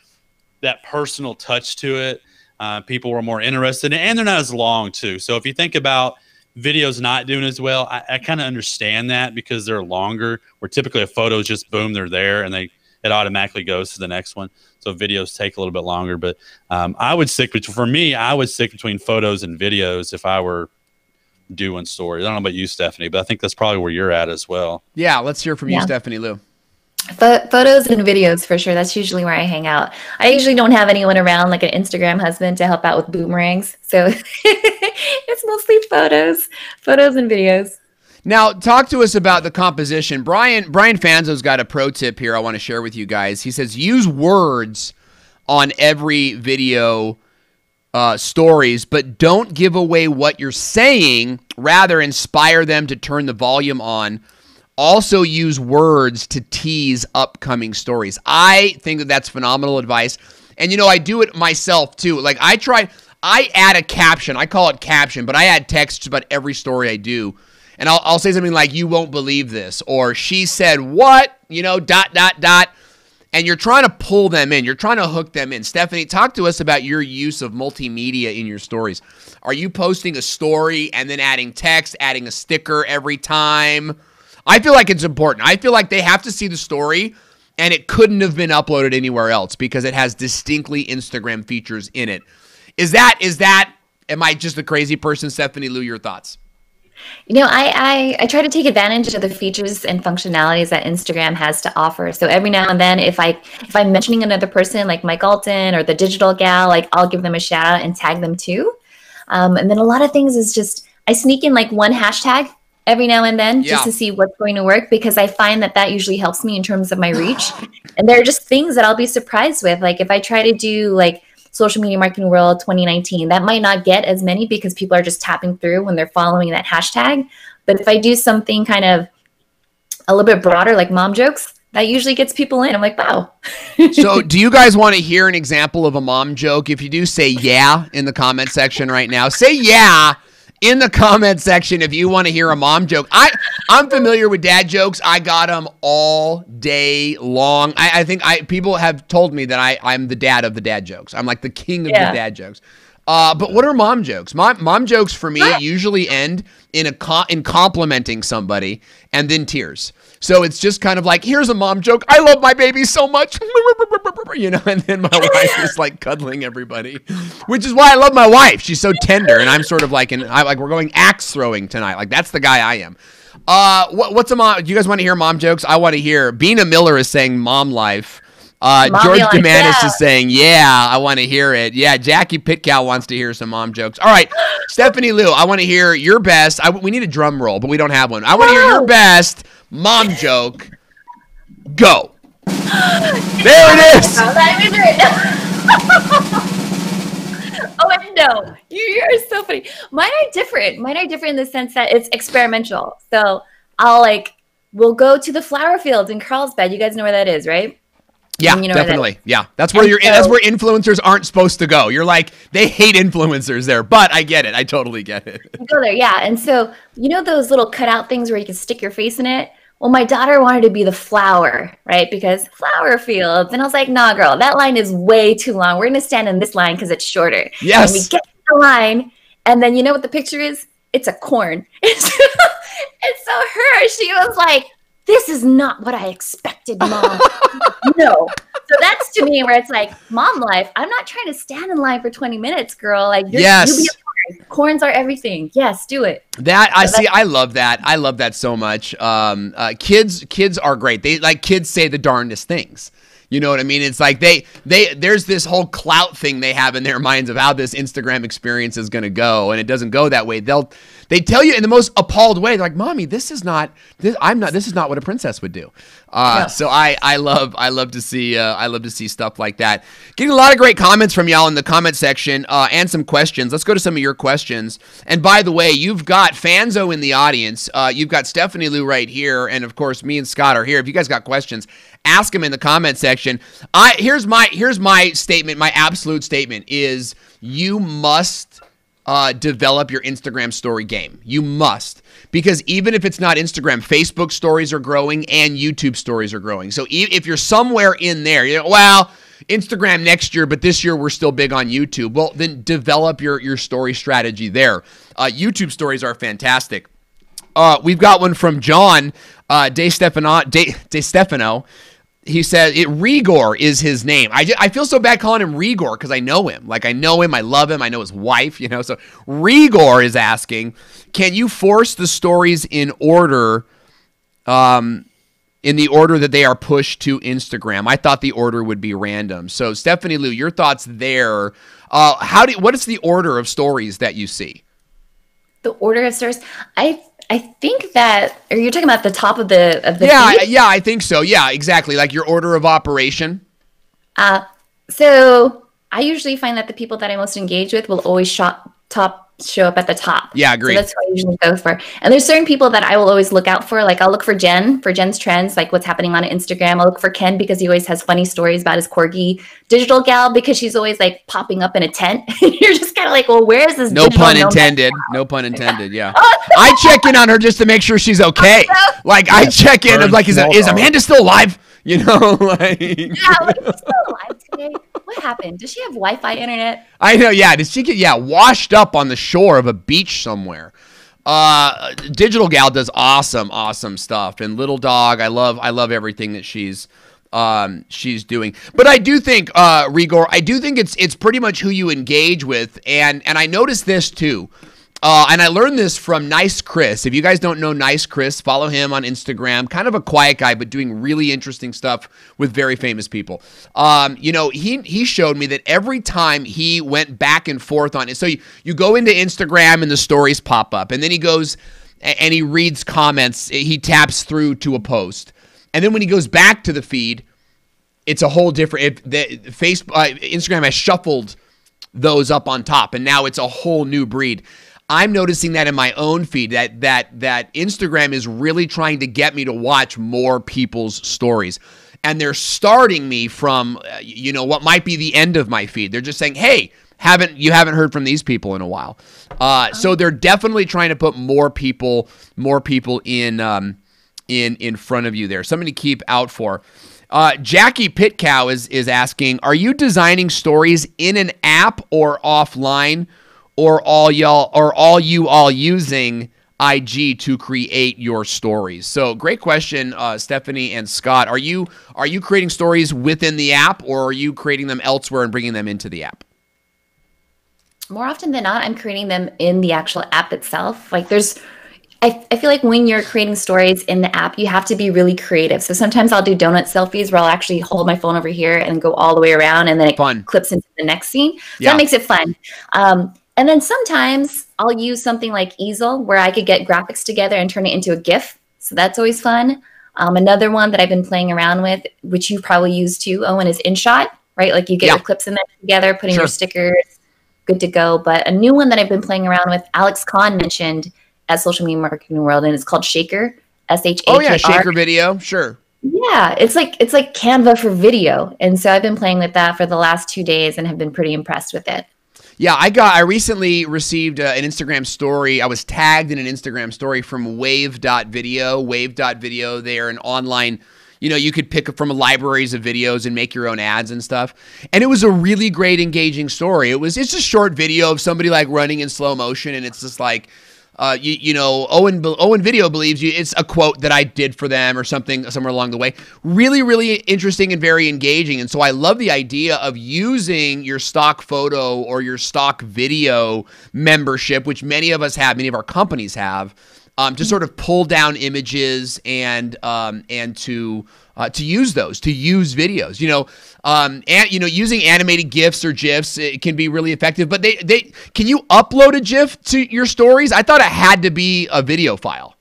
personal touch to it. People were more interested, and they're not as long too. So if you think about videos not doing as well, I kind of understand that because they're longer. Where typically a photo is just boom, they're there, and it automatically goes to the next one. So videos take a little bit longer. But I would stick between photos and videos if I were doing stories. I don't know about you, Stephanie, but I think that's probably where you're at as well. Yeah, let's hear from you, Stephanie Lou. Photos and videos for sure. That's usually where I hang out. I usually don't have anyone around, like an Instagram husband, to help out with boomerangs. So it's mostly photos and videos. Now, talk to us about the composition. Brian Fanzo's got a pro tip here I want to share with you guys. He says use words on every video stories, but don't give away what you're saying. Rather, inspire them to turn the volume on. Also use words to tease upcoming stories. I think that's phenomenal advice. And, I do it myself, too. Like, I add a caption. I call it caption, but I add text to about every story I do. And I'll say something like, you won't believe this, or she said what, ... And you're trying to pull them in. You're trying to hook them in. Stephanie, talk to us about your use of multimedia in your stories. Are you posting a story and then adding text, adding a sticker every time? I feel like it's important. I feel like they have to see the story, and it couldn't have been uploaded anywhere else because it has distinctly Instagram features in it. Am I just a crazy person? Stephanie Lou, your thoughts? I try to take advantage of the features and functionalities that Instagram has to offer. So every now and then, if I'm mentioning another person like Mike Alton or the Digital Gal, like I'll give them a shout out and tag them too. And then a lot of things is just I sneak in like one hashtag every now and then just to see what's going to work, because I find that usually helps me in terms of my reach. And there are just things that I'll be surprised with. Like if I try to do like Social Media Marketing World 2019, that might not get as many because people are just tapping through when they're following that hashtag. But if I do something kind of a little bit broader, like mom jokes, that usually gets people in. I'm like, wow. So do you guys want to hear an example of a mom joke? If you do, say yeah in the comment section right now. Say yeah in the comment section if you want to hear a mom joke. I'm familiar with dad jokes. I got them all day long. I think people have told me that I'm the dad of the dad jokes. I'm like the king of the dad jokes. But what are mom jokes? Mom jokes for me usually end in complimenting somebody and then tears. So it's just kind of like, here's a mom joke. I love my baby so much. And then my wife is like cuddling everybody, which is why I love my wife. She's so tender. And I'm sort of like, we're going axe throwing tonight. Like that's the guy I am. What's a mom? Do you guys want to hear mom jokes? I want to hear. Bina Miller is saying mom life. George Demanis is saying, yeah, I want to hear it. Yeah, Jackie Pitcow wants to hear some mom jokes. All right, Stephanie Lou, I want to hear your best. We need a drum roll, but we don't have one. I want to hear your best mom joke. Go. There it is. Oh, no. You're so funny. Mine are different. In the sense that it's experimental. So we'll go to the flower fields in Carlsbad. You guys know where that is, right? Yeah, you know definitely. Yeah, that's where that's where influencers aren't supposed to go. You're like, they hate influencers there, but I get it. I totally get it. You go there, yeah. And so you know those little cutout things where you can stick your face in it? Well, my daughter wanted to be the flower, right? Because flower fields. And I was like, nah, girl, that line is way too long. We're going to stand in this line because it's shorter. Yes. And we get to the line, and then you know what the picture is? It's a corn. And so she was like, this is not what I expected, Mom. No. So that's to me where it's like, mom life. I'm not trying to stand in line for 20 minutes, girl. Like, yes. You be a corn. Corns are everything. Yes, do it. I love that. I love that so much. Kids are great. Kids say the darndest things. You know what I mean? It's like there's this whole clout thing they have in their minds of how this Instagram experience is going to go, and it doesn't go that way. They tell you in the most appalled way. They're like, "Mommy, this is not what a princess would do." So I love to see stuff like that. Getting a lot of great comments from y'all in the comment section and some questions. Let's go to some of your questions. And by the way, you've got Fanzo in the audience. You've got Stephanie Lou right here, and of course me and Scott are here. If you guys got questions, ask them in the comment section. Here's my statement. My absolute statement is you must develop your Instagram story game. You must. Because even if it's not Instagram, Facebook stories are growing and YouTube stories are growing. So if you're somewhere in there, well, Instagram next year, but this year we're still big on YouTube. Well, then develop your story strategy there. YouTube stories are fantastic. We've got one from John De Stefano. He said Rigor is his name. I feel so bad calling him Rigor because I know him. Like, I know him. I love him. I know his wife, So Rigor is asking, can you force the stories in order, in the order that they are pushed to Instagram? I thought the order would be random. So Stephanie Lou, your thoughts there. What is the order of stories that you see? The order of stories? I think that, are you talking about the top of the feed? Yeah, I think so. Yeah, exactly. Like your order of operation. So I usually find that the people that I most engage with will always show up at the top. Yeah, agree. So that's what I usually go for. And there's certain people that I will always look out for. Like I'll look for Jen's trends, like what's happening on Instagram. I'll look for Ken because he always has funny stories about his corgi. Digital Gal because she's always like popping up in a tent. You're just kind of like, well, where is this? No pun intended. No pun intended. Yeah. I check in on her just to make sure she's okay. Like I check in. I'm like, is Amanda still alive? Like. Yeah, like, she's still alive today. What happened? Does she have Wi-Fi internet? I know, yeah. Did she get washed up on the shore of a beach somewhere? Digital Gal does awesome stuff. And Little Dog, I love everything that she's doing. But I do think, Rigor, it's pretty much who you engage with. And I noticed this too. And I learned this from Nice Chris. If you guys don't know Nice Chris, follow him on Instagram. Kind of a quiet guy, but doing really interesting stuff with very famous people. He showed me that every time he went back and forth on it. So you go into Instagram and the stories pop up. And then he goes and he reads comments. He taps through to a post. And then when he goes back to the feed, it's a whole different. Instagram has shuffled those up on top. And now it's a whole new breed. I'm noticing that in my own feed that Instagram is really trying to get me to watch more people's stories. And they're starting me from, what might be the end of my feed. They're just saying, hey, you haven't heard from these people in a while. So they're definitely trying to put more people in front of you there. Something to keep out for. Jackie Pitcow is asking, are you designing stories in an app or offline? Or all you using IG to create your stories? So great question, Stephanie and Scott. Are you creating stories within the app, or are you creating them elsewhere and bringing them into the app? More often than not, I'm creating them in the actual app itself. Like I feel like when you're creating stories in the app, you have to be really creative. So sometimes I'll do donut selfies where I'll actually hold my phone over here and go all the way around, and then it clips into the next scene. So that makes it fun. And then sometimes I'll use something like Easel where I could get graphics together and turn it into a GIF. So that's always fun. Another one that I've been playing around with, which you probably use too, Owen, is InShot, right? Like you get your clips in there together, putting your stickers, good to go. But a new one that I've been playing around with, Alex Kahn mentioned at Social Media Marketing World, and it's called Shaker. SHAKR. Oh yeah, Shaker video, sure. Yeah, it's like Canva for video. And so I've been playing with that for the last 2 days and have been pretty impressed with it. Yeah, I recently received an Instagram story. I was tagged in an Instagram story from Wave.video. Wave.video, they're an online, you could pick from libraries of videos and make your own ads and stuff. And it was a really great, engaging story. It's a short video of somebody like running in slow motion, and it's just like, Owen Video believes you. It's a quote that I did for them or something somewhere along the way. Really, really interesting and very engaging. And so I love the idea of using your stock photo or your stock video membership, which many of us have, many of our companies have, to sort of pull down images and to use those, to use videos, using animated GIFs or GIFs, it can be really effective. But they can you upload a GIF to your stories? I thought it had to be a video file.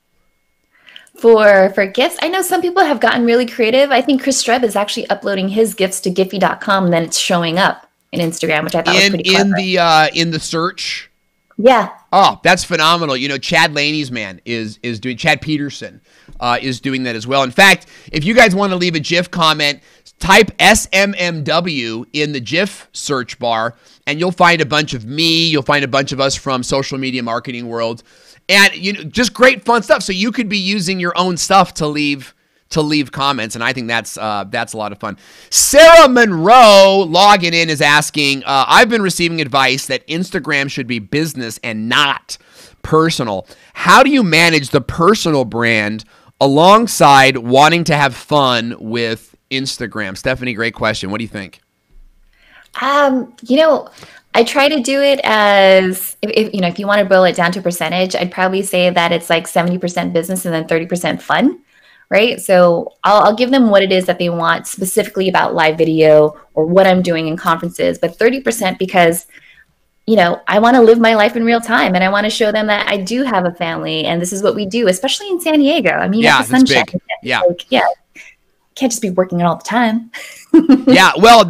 For GIFs, I know some people have gotten really creative. I think Chris Streb is actually uploading his GIFs to Giphy.com, and then it's showing up in Instagram, which I thought was pretty clever. In the search. Yeah. Oh, that's phenomenal. Chad Laney's man is doing, Chad Peterson is doing that as well. In fact, if you guys want to leave a GIF comment, type SMMW in the GIF search bar, and you'll find a bunch of me. You'll find a bunch of us from social media marketing world, and just great fun stuff. So you could be using your own stuff to leave comments, and I think that's a lot of fun. Sarah Monroe logging in is asking, I've been receiving advice that Instagram should be business and not personal. How do you manage the personal brand alongside wanting to have fun with Instagram? Stephanie, great question. What do you think? I try to do it as, if you want to boil it down to percentage, I'd probably say that it's like 70% business and then 30% fun. Right. So I'll give them what it is that they want specifically about live video or what I'm doing in conferences, but 30% because, I want to live my life in real time and I want to show them that I do have a family and this is what we do, especially in San Diego. I mean, yeah, the sunshine. Big. Yeah. Can't just be working all the time. Yeah. Well,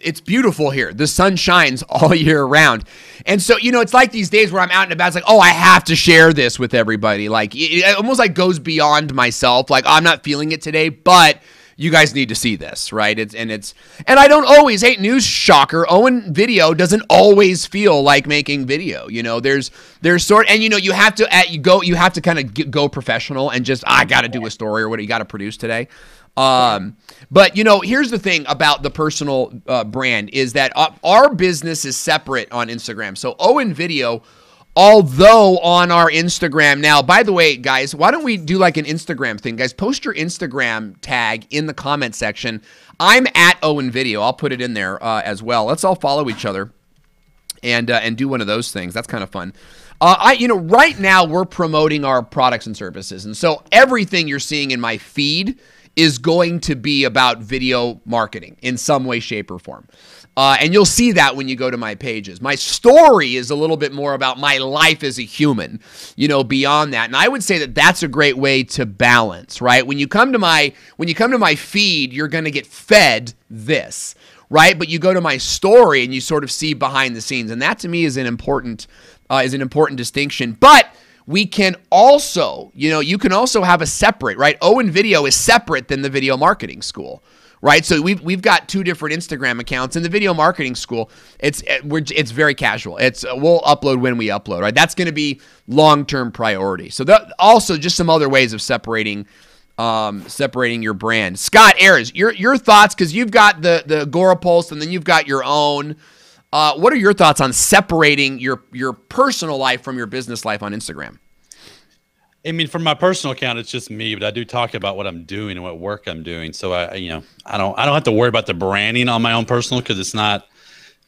it's beautiful here. The sun shines all year round. And so, it's like these days where I'm out and about. It's like, oh, I have to share this with everybody. Like, it almost like goes beyond myself. Like, I'm not feeling it today, but you guys need to see this, right? And I don't always hate news. Shocker. Owen Video doesn't always feel like making video. There's you have to kind of go professional and just, I got to do a story or what you got to produce today. But here's the thing about the personal brand is that our business is separate on Instagram. So Owen Video, although on our Instagram now, by the way, guys, why don't we do like an Instagram thing? Guys, post your Instagram tag in the comment section. I'm at Owen Video. I'll put it in there as well. Let's all follow each other and do one of those things. That's kind of fun. Right now we're promoting our products and services. And so everything you're seeing in my feed is going to be about video marketing in some way, shape, or form. And you'll see that when you go to my pages. My story is a little bit more about my life as a human, beyond that. And I would say that that's a great way to balance, right? When you come to my feed, you're going to get fed this, right? But you go to my story and you sort of see behind the scenes. And that to me is an important distinction. But we can also, you can also have a separate, right? Owen Video is separate than the Video Marketing School, right? So we've got two different Instagram accounts. In the Video Marketing School, it's very casual. We'll upload when we upload, right? That's going to be long-term priority. So that also just some other ways of separating your brand. Scott, Ayres, your thoughts, because you've got the Agora Pulse and then you've got your own. What are your thoughts on separating your personal life from your business life on Instagram? I mean, from my personal account, it's just me, but I do talk about what I'm doing and what work I'm doing. So I don't have to worry about the branding on my own personal, because it's not,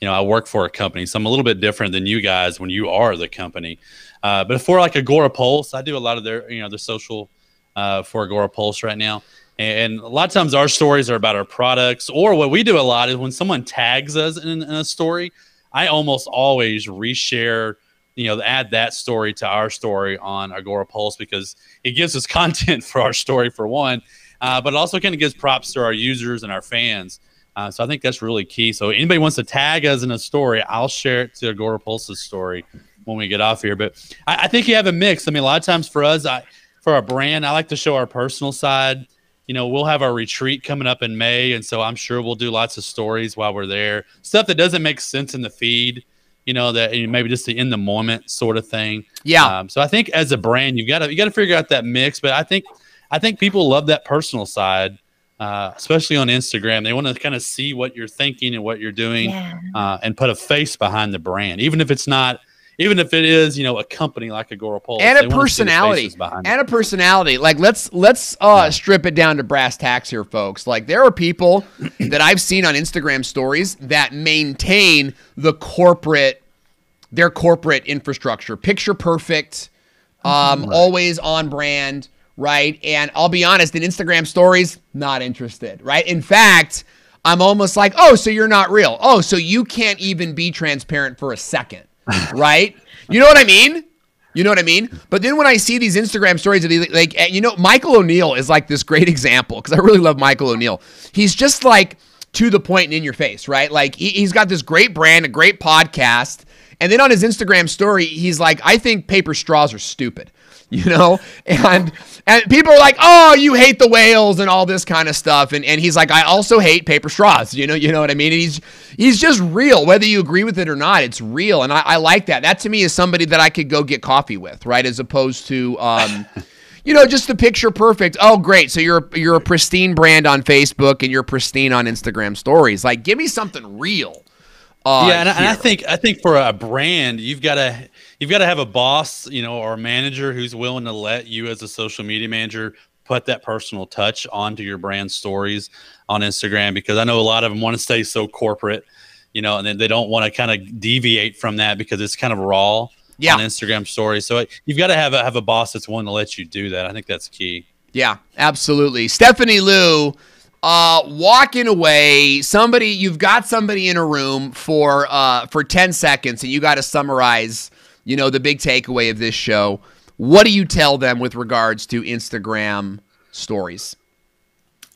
I work for a company, so I'm a little bit different than you guys when you are the company. But for like Agora Pulse, I do a lot of their social for Agora Pulse right now. And a lot of times our stories are about our products, or what we do a lot is when someone tags us in a story, I almost always reshare, add that story to our story on Agora Pulse, because it gives us content for our story for one, but it also kind of gives props to our users and our fans. So I think that's really key. So anybody wants to tag us in a story, I'll share it to Agora Pulse's story when we get off here. But I think you have a mix. I mean, a lot of times for us, for our brand, I like to show our personal side. We'll have our retreat coming up in May, and so I'm sure we'll do lots of stories while we're there. Stuff that doesn't make sense in the feed, that maybe just the in the moment sort of thing. Yeah. So I think as a brand, you got to figure out that mix. But I think people love that personal side, especially on Instagram. They want to kind of see what you're thinking and what you're doing, and put a face behind the brand, even if it is, a company like Agorapulse, and a personality, Like let's strip it down to brass tacks here, folks. Like there are people that I've seen on Instagram stories that maintain their corporate infrastructure, picture perfect, always on brand, right? And I'll be honest, in Instagram stories, not interested, right? In fact, I'm almost like, oh, so you're not real. Oh, so you can't even be transparent for a second. Right? You know what I mean? But then when I see these Instagram stories that Michael O'Neill is like this great example, because I really love Michael O'Neill. He's just like to the point and in your face, right? Like he's got this great brand, a great podcast. And then on his Instagram story, he's like, I think paper straws are stupid, and people are like, oh, you hate the whales and all this kind of stuff. And he's like, I also hate paper straws. You know what I mean? And he's just real, whether you agree with it or not, it's real. And I like that. That to me is somebody that I could go get coffee with, right? As opposed to, just the picture perfect. Oh, great. So you're a pristine brand on Facebook and you're pristine on Instagram stories. Like, give me something real. And I think for a brand, you've got to have a boss, or a manager who's willing to let you as a social media manager put that personal touch onto your brand stories on Instagram, because I know a lot of them want to stay so corporate, and then they don't want to kind of deviate from that because it's kind of raw on Instagram stories. So you've got to have a boss that's willing to let you do that. I think that's key. Yeah, absolutely. Stephanie Lou, walking away, you've got somebody in a room for 10 seconds and you got to summarize, the big takeaway of this show. What do you tell them with regards to Instagram stories?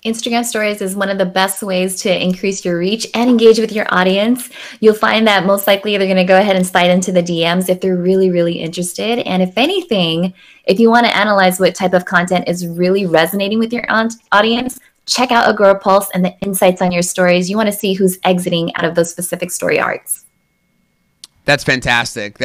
Instagram stories is one of the best ways to increase your reach and engage with your audience. You'll find that most likely they're going to go ahead and slide into the DMs if they're really, really interested. And if anything, if you want to analyze what type of content is really resonating with your audience, check out Agorapulse and the insights on your stories. You want to see who's exiting out of those specific story arcs. That's fantastic.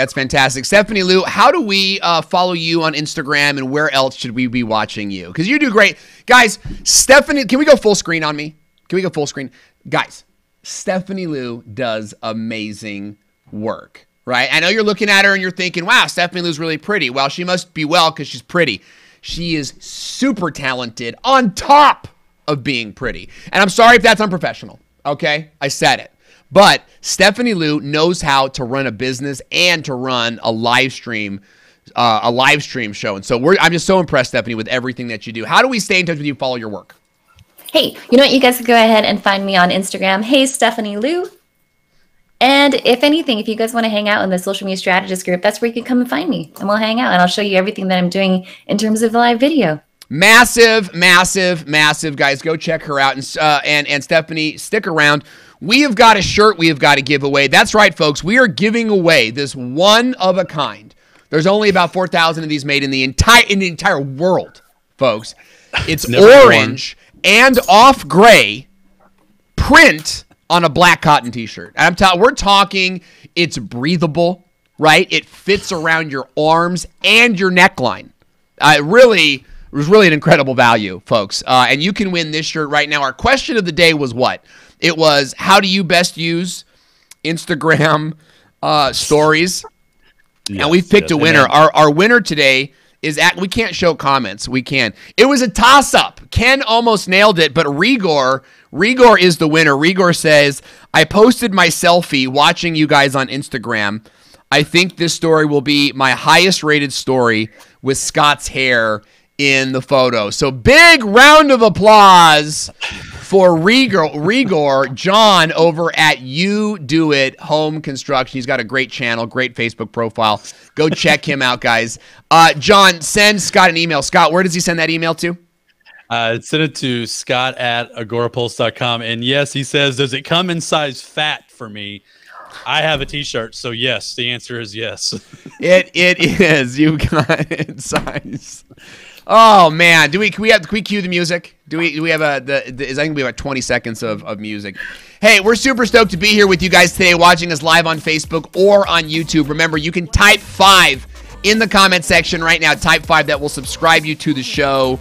Stephanie Lou, how do we follow you on Instagram, and where else should we be watching you? Because you do great. Guys, Stephanie, can we go full screen on me? Guys, Stephanie Lou does amazing work, right? I know you're looking at her and you're thinking, wow, Stephanie Lou's really pretty. Well, she must be because she's pretty. She is super talented on top of being pretty. And I'm sorry if that's unprofessional, okay? I said it. But Stephanie Lou knows how to run a business and to run a live stream show. And so I'm just so impressed, Stephanie, with everything that you do. How do we stay in touch with you, follow your work? Hey, you know what? You guys can go ahead and find me on Instagram. Hey, Stephanie Lou. And if anything, if you guys want to hang out in the social media strategist group, that's where you can come and find me. And we'll hang out and I'll show you everything that I'm doing in terms of the live video. Massive, guys. Go check her out. And Stephanie, stick around. We have got a shirt we have got to give away. That's right, folks. We are giving away this one of a kind. There's only about 4,000 of these made in the entire world, folks. It's orange and off gray print on a black cotton t-shirt. And we're talking, it's breathable, right? It fits around your arms and your neckline. It was really an incredible value, folks. And you can win this shirt right now. Our question of the day was what? It was, how do you best use Instagram stories? Yes, and we've picked a winner. Our winner today is we can't show comments. We can. It was a toss-up. Ken almost nailed it, but Rigor is the winner. Rigor says, I posted my selfie watching you guys on Instagram. I think this story will be my highest rated story with Scott's hair in the photo. So big round of applause for Rigor John over at You Do It Home Construction. He's got a great channel, great Facebook profile. Go check him out, guys. John, send Scott an email. Scott, where does he send that email to? Send it to Scott@agorapulse.com. And yes, he says, does it come in size fat for me? I have a T-shirt, so yes, the answer is yes. It is. You got it. Size. Oh man, can we cue the music? Do we have I think we have 20 seconds of music. Hey, we're super stoked to be here with you guys today, watching us live on Facebook or on YouTube. Remember, you can type 5 in the comment section right now. Type 5, that will subscribe you to the show.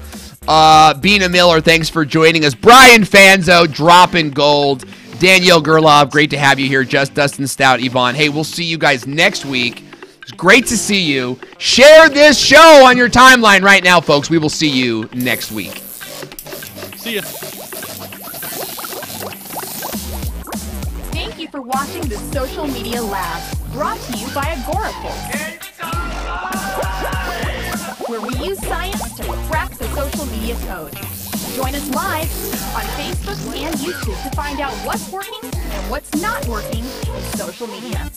Bina Miller, thanks for joining us. Brian Fanzo, dropping gold. Danielle Gerlov, great to have you here. Just Dustin Stout, Yvonne. Hey, we'll see you guys next week. It's great to see you. Share this show on your timeline right now, folks. We will see you next week. See ya. Thank you for watching the Social Media Lab, brought to you by Agorapulse, where we use science to crack the social media code. Join us live on Facebook and YouTube to find out what's working and what's not working in social media.